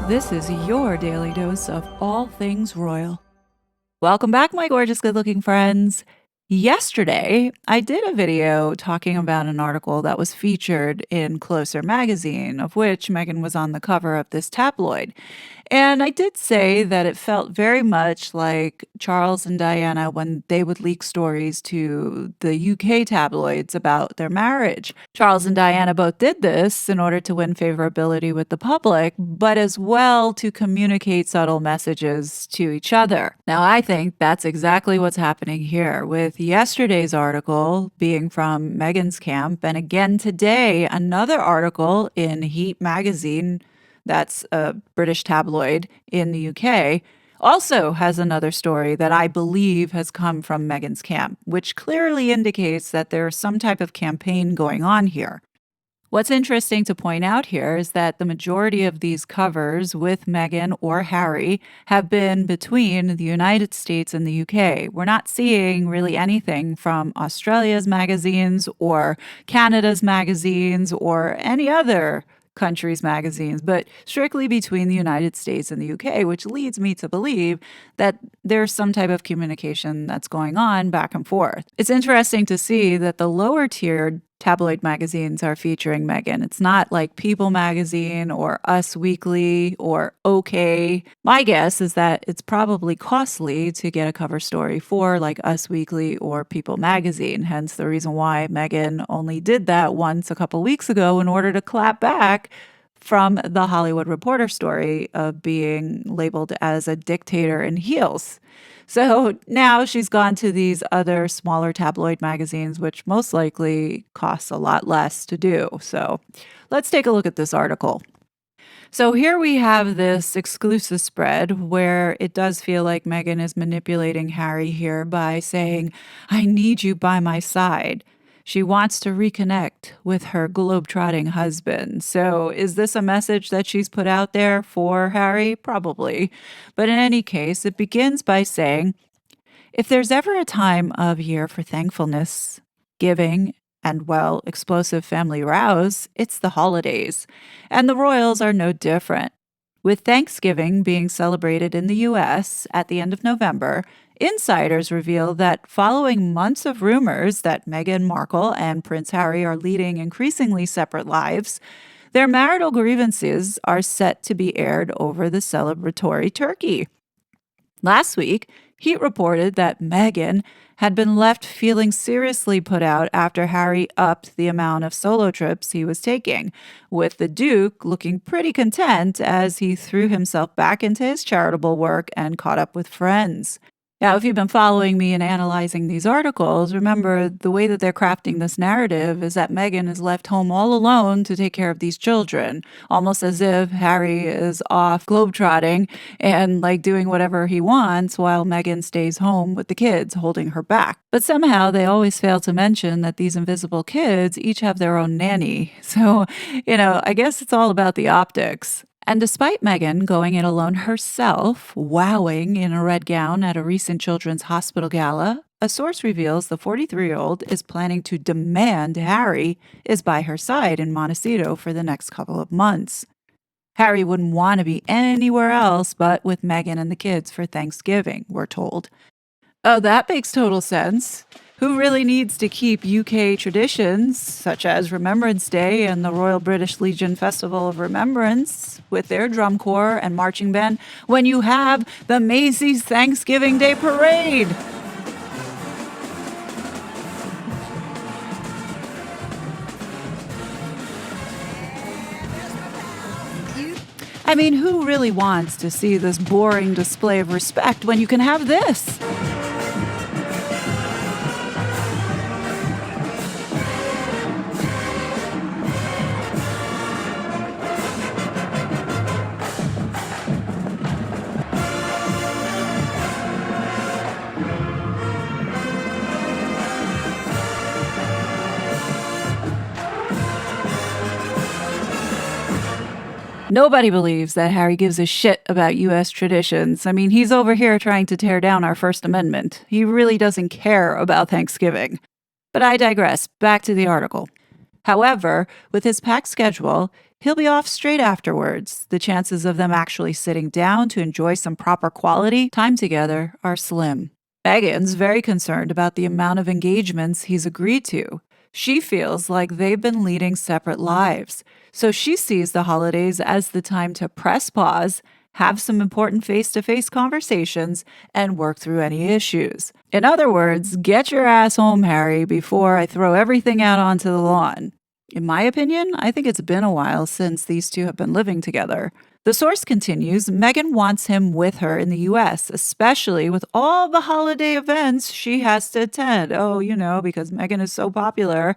This is your daily dose of all things royal. Welcome back, my gorgeous, good-looking friends. Yesterday, I did a video talking about an article that was featured in Closer magazine, of which Meghan was on the cover of this tabloid. And I did say that it felt very much like Charles and Diana when they would leak stories to the UK tabloids about their marriage. Charles and Diana both did this in order to win favorability with the public, but as well to communicate subtle messages to each other. Now, I think that's exactly what's happening here, with yesterday's article being from Meghan's camp, and again today, another article in Heat magazine, that's a British tabloid in the UK, also has another story that I believe has come from Meghan's camp, which clearly indicates that there's some type of campaign going on here. What's interesting to point out here is that the majority of these covers with Meghan or Harry have been between the United States and the UK. We're not seeing really anything from Australia's magazines or Canada's magazines or any other countries' magazines, but strictly between the United States and the UK, which leads me to believe that there's some type of communication that's going on back and forth. It's interesting to see that the lower tiered tabloid magazines are featuring Meghan. It's not like People magazine or Us Weekly or OK. My guess is that it's probably costly to get a cover story for like Us Weekly or People magazine, hence the reason why Meghan only did that once a couple weeks ago in order to clap back from the Hollywood Reporter story of being labeled as a dictator in heels. So now she's gone to these other smaller tabloid magazines, which most likely costs a lot less to do. So let's take a look at this article. So here we have this exclusive spread where it does feel like Meghan is manipulating Harry here by saying, "I need you by my side." She wants to reconnect with her globetrotting husband. So is this a message that she's put out there for Harry? Probably. But in any case, it begins by saying, if there's ever a time of year for thankfulness, giving, and, well, explosive family rows, it's the holidays. And the royals are no different. With Thanksgiving being celebrated in the US at the end of November, insiders reveal that following months of rumors that Meghan Markle and Prince Harry are leading increasingly separate lives, their marital grievances are set to be aired over the celebratory turkey. Last week, Heat reported that Meghan had been left feeling seriously put out after Harry upped the amount of solo trips he was taking, with the Duke looking pretty content as he threw himself back into his charitable work and caught up with friends. Now, if you've been following me and analyzing these articles, remember the way that they're crafting this narrative is that Meghan is left home all alone to take care of these children, almost as if Harry is off globetrotting and like doing whatever he wants while Meghan stays home with the kids, holding her back. But somehow they always fail to mention that these invisible kids each have their own nanny. So, I guess it's all about the optics. And despite Meghan going it alone herself, wowing in a red gown at a recent children's hospital gala, a source reveals the 43-year-old is planning to demand Harry is by her side in Montecito for the next couple of months. Harry wouldn't want to be anywhere else but with Meghan and the kids for Thanksgiving, we're told. Oh, that makes total sense. Who really needs to keep UK traditions, such as Remembrance Day and the Royal British Legion Festival of Remembrance, with their drum corps and marching band, when you have the Macy's Thanksgiving Day Parade? I mean, who really wants to see this boring display of respect when you can have this? Nobody believes that Harry gives a shit about U.S. traditions. I mean, he's over here trying to tear down our First Amendment. He really doesn't care about Thanksgiving. But I digress. Back to the article. However, with his packed schedule, he'll be off straight afterwards. The chances of them actually sitting down to enjoy some proper quality time together are slim. Meghan's very concerned about the amount of engagements he's agreed to. She feels like they've been leading separate lives, so she sees the holidays as the time to press pause, have some important face to face conversations, and work through any issues. In other words, get your ass home, Harry, before I throw everything out onto the lawn. In my opinion, I think it's been a while since these two have been living together. The source continues, Meghan wants him with her in the US, especially with all the holiday events she has to attend. Oh, because Meghan is so popular.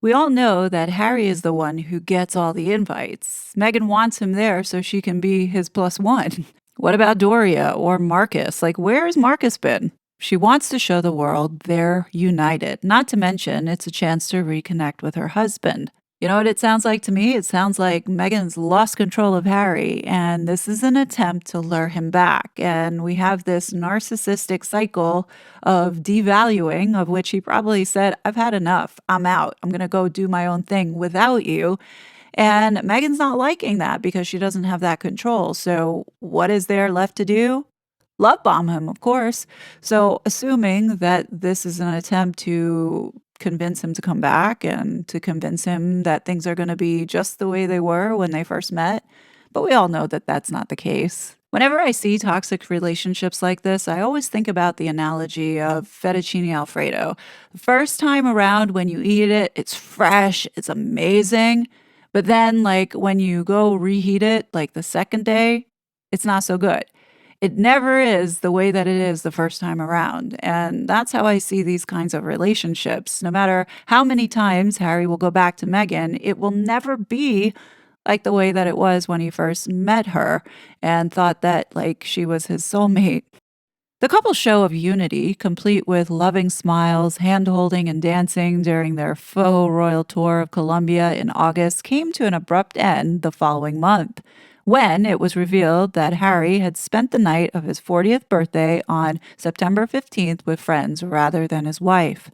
We all know that Harry is the one who gets all the invites. Meghan wants him there so she can be his plus one. What about Doria or Marcus? Like, where has Marcus been? She wants to show the world they're united. Not to mention, it's a chance to reconnect with her husband. You know what it sounds like to me? It sounds like Meghan's lost control of Harry, and this is an attempt to lure him back. And we have this narcissistic cycle of devaluing, of which he probably said, I've had enough. I'm out. I'm going to go do my own thing without you. And Meghan's not liking that because she doesn't have that control. So, what is there left to do? Love bomb him, of course. So, assuming that this is an attempt to convince him to come back and to convince him that things are going to be just the way they were when they first met. But we all know that that's not the case. Whenever I see toxic relationships like this, I always think about the analogy of fettuccine alfredo. The first time around when you eat it, it's fresh, it's amazing. But then, like, when you go reheat it, like the second day, it's not so good. It never is the way that it is the first time around. And that's how I see these kinds of relationships. No matter how many times Harry will go back to Meghan, it will never be like the way that it was when he first met her and thought that, like, she was his soulmate. The couple's show of unity, complete with loving smiles, hand-holding, and dancing during their faux royal tour of Colombia in August, came to an abrupt end the following month, when it was revealed that Harry had spent the night of his 40th birthday on September 15th with friends rather than his wife.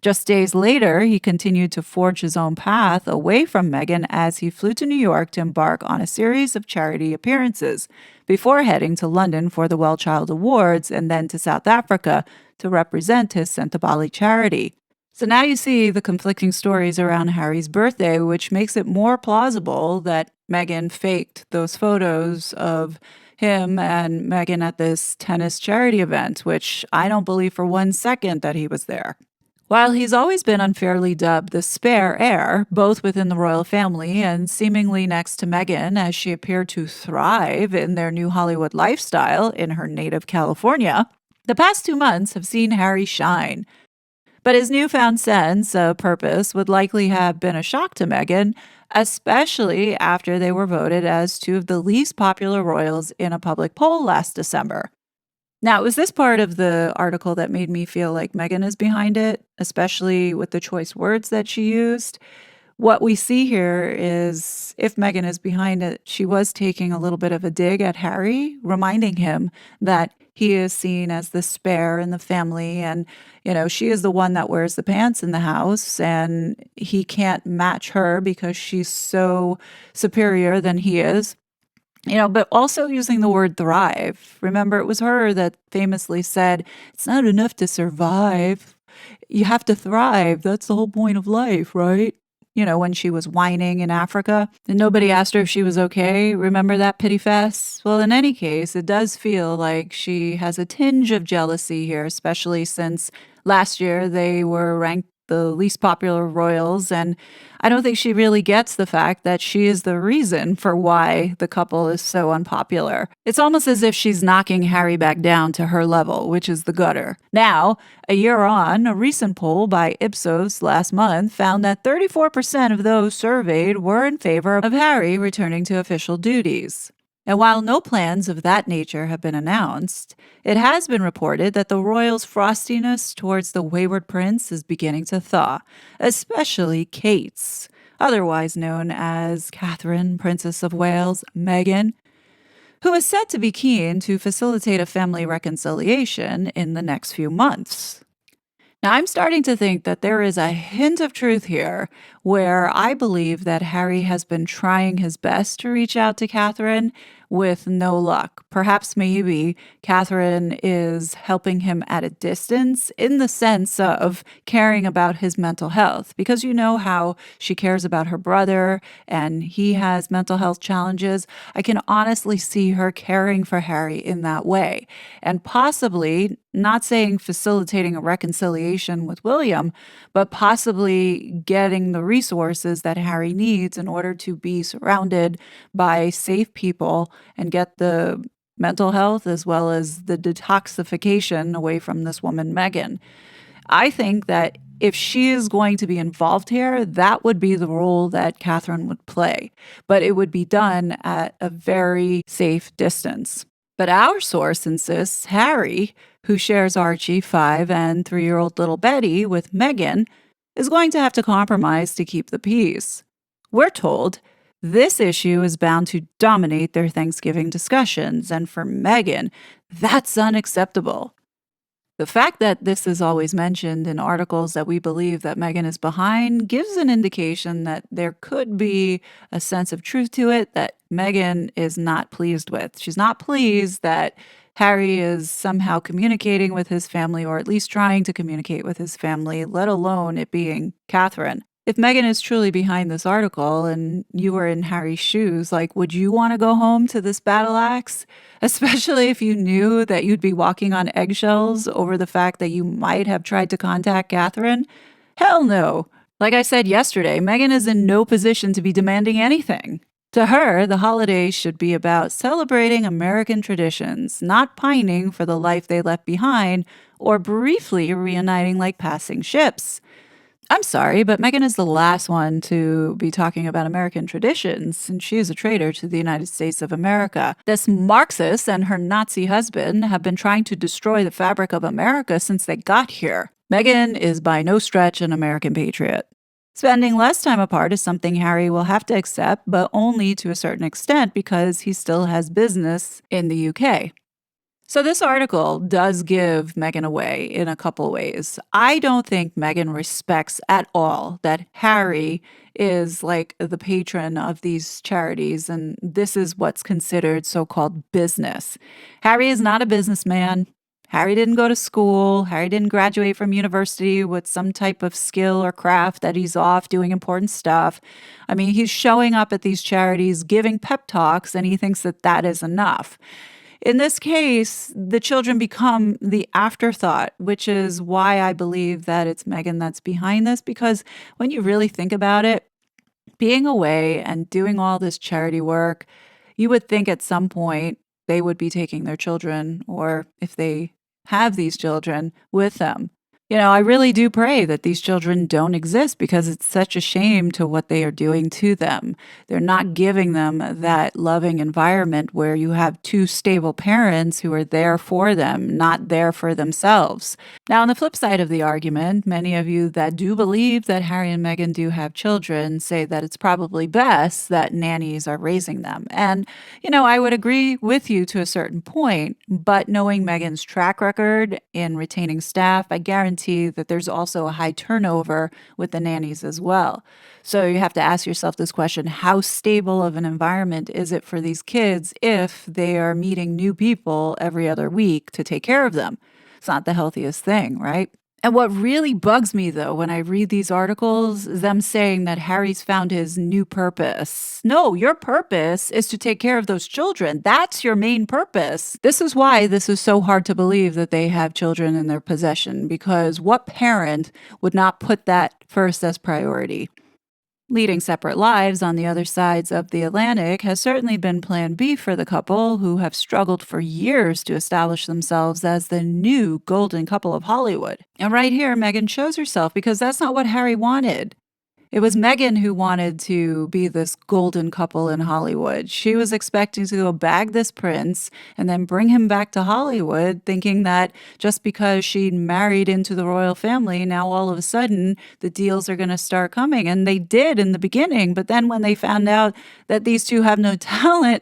Just days later, he continued to forge his own path away from Meghan as he flew to New York to embark on a series of charity appearances, before heading to London for the Well Child Awards and then to South Africa to represent his Sentabali charity. So now you see the conflicting stories around Harry's birthday, which makes it more plausible that Meghan faked those photos of him and Meghan at this tennis charity event, which I don't believe for 1 second that he was there. While he's always been unfairly dubbed the spare heir, both within the royal family and seemingly next to Meghan as she appeared to thrive in their new Hollywood lifestyle in her native California, the past 2 months have seen Harry shine. But his newfound sense of purpose would likely have been a shock to Meghan, especially after they were voted as two of the least popular royals in a public poll last December. Now, it was this part of the article that made me feel like Meghan is behind it, especially with the choice words that she used. What we see here is if Meghan is behind it, she was taking a little bit of a dig at Harry, reminding him that he is seen as the spare in the family. And, she is the one that wears the pants in the house, and he can't match her because she's so superior than he is. But also using the word thrive. Remember, it was her that famously said, it's not enough to survive. You have to thrive. That's the whole point of life, right? When she was whining in Africa and nobody asked her if she was okay. Remember that pity fest? Well, in any case, it does feel like she has a tinge of jealousy here, especially since last year they were ranked the least popular royals, and I don't think she really gets the fact that she is the reason for why the couple is so unpopular. It's almost as if she's knocking Harry back down to her level, which is the gutter. Now, a year on, a recent poll by Ipsos last month found that 34% of those surveyed were in favor of Harry returning to official duties. And while no plans of that nature have been announced, it has been reported that the royals' frostiness towards the wayward prince is beginning to thaw, especially Kate's, otherwise known as Catherine, Princess of Wales, Meghan, who is said to be keen to facilitate a family reconciliation in the next few months. Now, I'm starting to think that there is a hint of truth here where I believe that Harry has been trying his best to reach out to Catherine with no luck. Perhaps maybe Catherine is helping him at a distance in the sense of caring about his mental health, because you know how she cares about her brother and he has mental health challenges. I can honestly see her caring for Harry in that way, and possibly not saying facilitating a reconciliation with William, but possibly getting the resources that Harry needs in order to be surrounded by safe people and get the mental health as well as the detoxification away from this woman, Meghan. I think that if she is going to be involved here, that would be the role that Catherine would play, but it would be done at a very safe distance. But our source insists Harry, who shares Archie, 5, and 3-year-old little Betty with Meghan, is going to have to compromise to keep the peace. We're told this issue is bound to dominate their Thanksgiving discussions, and for Meghan, that's unacceptable. The fact that this is always mentioned in articles that we believe that Meghan is behind gives an indication that there could be a sense of truth to it that Meghan is not pleased with. She's not pleased that Harry is somehow communicating with his family, or at least trying to communicate with his family, let alone it being Catherine. If Meghan is truly behind this article and you were in Harry's shoes, like, would you want to go home to this battle axe? Especially if you knew that you'd be walking on eggshells over the fact that you might have tried to contact Catherine? Hell no. Like I said yesterday, Meghan is in no position to be demanding anything. To her, the holidays should be about celebrating American traditions, not pining for the life they left behind or briefly reuniting like passing ships. I'm sorry, but Meghan is the last one to be talking about American traditions, and she is a traitor to the United States of America. This Marxist and her Nazi husband have been trying to destroy the fabric of America since they got here. Meghan is by no stretch an American patriot. Spending less time apart is something Harry will have to accept, but only to a certain extent because he still has business in the UK. So this article does give Meghan away in a couple ways. I don't think Meghan respects at all that Harry is like the patron of these charities, and this is what's considered so-called business. Harry is not a businessman. Harry didn't go to school. Harry didn't graduate from university with some type of skill or craft that he's off doing important stuff. I mean, he's showing up at these charities, giving pep talks, and he thinks that that is enough. In this case, the children become the afterthought, which is why I believe that it's Meghan that's behind this, because when you really think about it, being away and doing all this charity work, you would think at some point they would be taking their children, or if they have these children, with them. You know, I really do pray that these children don't exist because it's such a shame to what they are doing to them. They're not giving them that loving environment where you have two stable parents who are there for them, not there for themselves. Now, on the flip side of the argument, many of you that do believe that Harry and Meghan do have children say that it's probably best that nannies are raising them. And, you know, I would agree with you to a certain point, but knowing Meghan's track record in retaining staff, I guarantee that there's also a high turnover with the nannies as well. So you have to ask yourself this question: how stable of an environment is it for these kids if they are meeting new people every other week to take care of them? It's not the healthiest thing, right? And what really bugs me, though, when I read these articles is them saying that Harry's found his new purpose. No, your purpose is to take care of those children. That's your main purpose. This is why this is so hard to believe that they have children in their possession, because what parent would not put that first as priority? Leading separate lives on the other sides of the Atlantic has certainly been plan B for the couple, who have struggled for years to establish themselves as the new golden couple of Hollywood. And right here, Meghan shows herself, because that's not what Harry wanted. It was Meghan who wanted to be this golden couple in Hollywood. She was expecting to go bag this prince and then bring him back to Hollywood, thinking that just because she'd married into the royal family, now all of a sudden the deals are going to start coming. And they did in the beginning. But then when they found out that these two have no talent,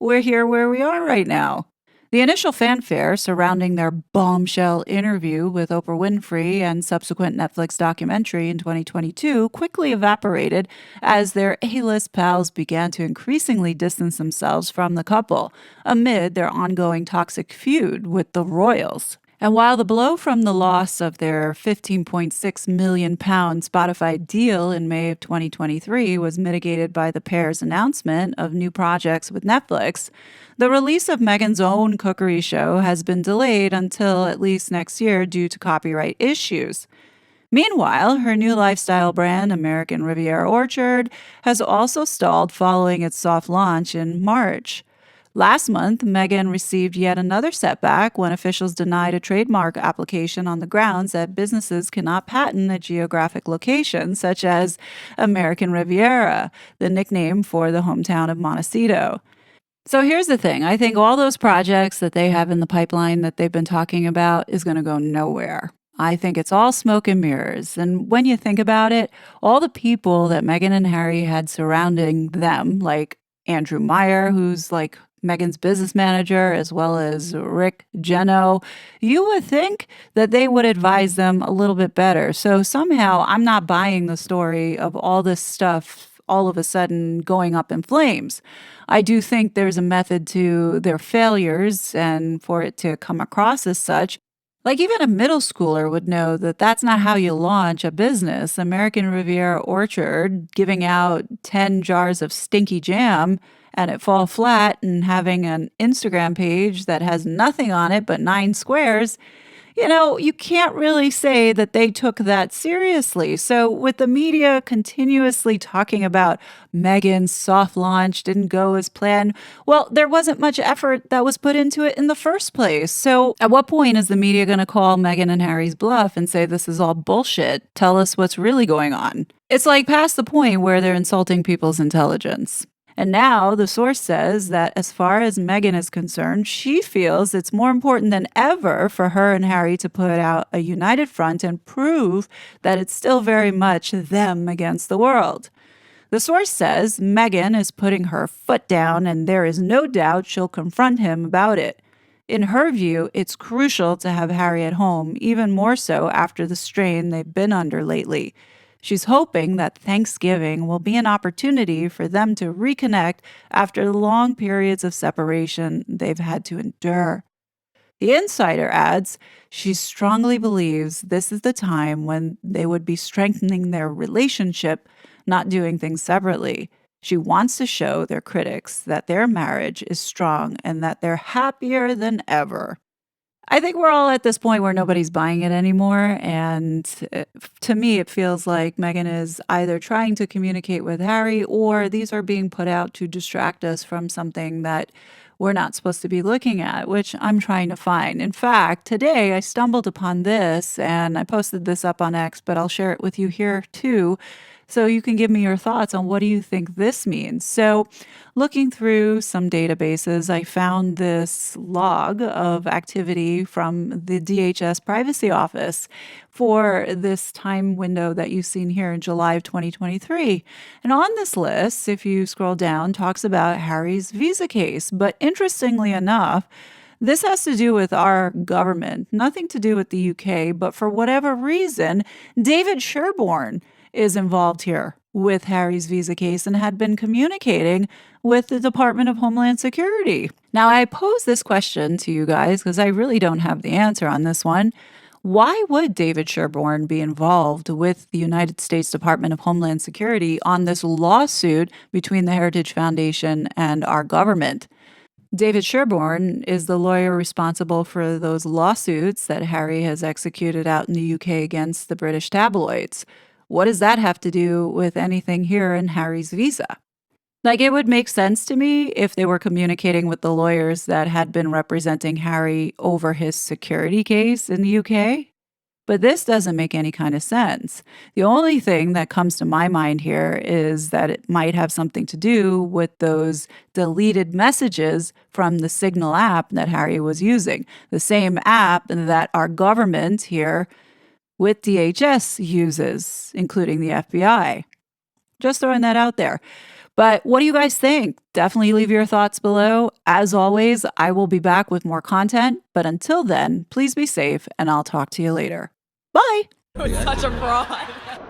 we're here where we are right now. The initial fanfare surrounding their bombshell interview with Oprah Winfrey and subsequent Netflix documentary in 2022 quickly evaporated as their A-list pals began to increasingly distance themselves from the couple amid their ongoing toxic feud with the royals. And while the blow from the loss of their £15.6 million Spotify deal in May of 2023 was mitigated by the pair's announcement of new projects with Netflix, the release of Meghan's own cookery show has been delayed until at least next year due to copyright issues. Meanwhile, her new lifestyle brand, American Riviera Orchard, has also stalled following its soft launch in March. Last month, Meghan received yet another setback when officials denied a trademark application on the grounds that businesses cannot patent a geographic location, such as American Riviera, the nickname for the hometown of Montecito. So here's the thing. I think all those projects that they have in the pipeline that they've been talking about is going to go nowhere. I think it's all smoke and mirrors. And when you think about it, all the people that Meghan and Harry had surrounding them, like Andrew Meyer, who's like Meghan's business manager, as well as Rick Geno, you would think that they would advise them a little bit better. So somehow I'm not buying the story of all this stuff all of a sudden going up in flames. I do think there's a method to their failures, and for it to come across as such, like even a middle schooler would know that that's not how you launch a business. American Riviera Orchard giving out 10 jars of stinky jam and it fall flat, and having an Instagram page that has nothing on it but 9 squares, you can't really say that they took that seriously. So, with the media continuously talking about Meghan's soft launch didn't go as planned, well, there wasn't much effort that was put into it in the first place. So, at what point is the media going to call Meghan and Harry's bluff and say this is all bullshit? Tell us what's really going on. It's like past the point where they're insulting people's intelligence. And now the source says that as far as Meghan is concerned, she feels it's more important than ever for her and Harry to put out a united front and prove that it's still very much them against the world. The source says Meghan is putting her foot down and there is no doubt she'll confront him about it. In her view, it's crucial to have Harry at home, even more so after the strain they've been under lately. She's hoping that Thanksgiving will be an opportunity for them to reconnect after the long periods of separation they've had to endure. The insider adds she strongly believes this is the time when they would be strengthening their relationship, not doing things separately. She wants to show their critics that their marriage is strong and that they're happier than ever. I think we're all at this point where nobody's buying it anymore. And to me, it feels like Meghan is either trying to communicate with Harry or these are being put out to distract us from something that we're not supposed to be looking at, which I'm trying to find. In fact, today I stumbled upon this and I posted this up on X, but I'll share it with you here too. So you can give me your thoughts on what do you think this means. So looking through some databases, I found this log of activity from the DHS Privacy Office for this time window that you've seen here in July of 2023. And on this list, if you scroll down, talks about Harry's visa case. But interestingly enough, this has to do with our government, nothing to do with the UK, but for whatever reason, David Sherborne is involved here with Harry's visa case and had been communicating with the Department of Homeland Security. Now, I pose this question to you guys because I really don't have the answer on this one. Why would David Sherborne be involved with the United States Department of Homeland Security on this lawsuit between the Heritage Foundation and our government? David Sherborne is the lawyer responsible for those lawsuits that Harry has executed out in the UK against the British tabloids. What does that have to do with anything here in Harry's visa? Like, it would make sense to me if they were communicating with the lawyers that had been representing Harry over his security case in the UK. But this doesn't make any kind of sense. The only thing that comes to my mind here is that it might have something to do with those deleted messages from the Signal app that Harry was using, the same app that our government here with DHS uses, including the FBI. Just throwing that out there. But what do you guys think? Definitely leave your thoughts below. As always, I will be back with more content. But until then, please be safe and I'll talk to you later. Bye. Such a fraud.